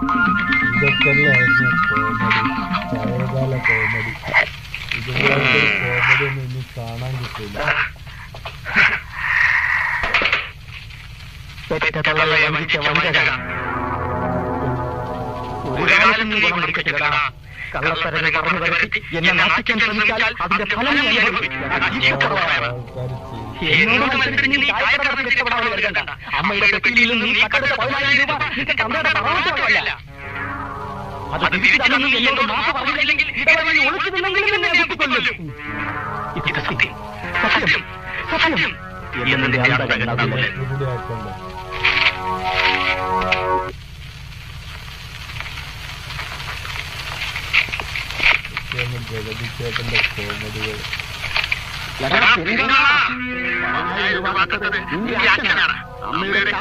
ഇതൊക്കെല്ലായിരുന്നു comedy, പഴയകാല comedy. ഇതുപോലത്തെ comedy ഒന്നും ഇനി കാണാൻ കിട്ടില്ല. കള്ളത്തരങ്ങൾ പറഞ്ഞു വരുത്തി എന്നെ നാട്ടിക്കാൻ ശ്രമിച്ചാൽ അതിന്റെ ഫലം അമ്മയുടെ പെട്ടിയിൽ നിന്നും നീ കട്ടെടുത്ത 10,000 രൂപ നിന്റെ തന്തയുടെ പ്രവാസമല്ല. അത് തിരിച്ചറിഞ്ഞു എന്നോട് മാപ്പ് പറഞ്ഞില്ലെങ്കിൽ ഇടവഴി ഒളിച്ചു നിന്നെങ്കിലും എന്നെ കുത്തിക്കൊല്ലും. ഇത് സത്യം, സത്യം, സത്യം എന്നെ ജഗതിച്ചേട്ടന്റെ കോമഡികൾ. അമ്മയുടെ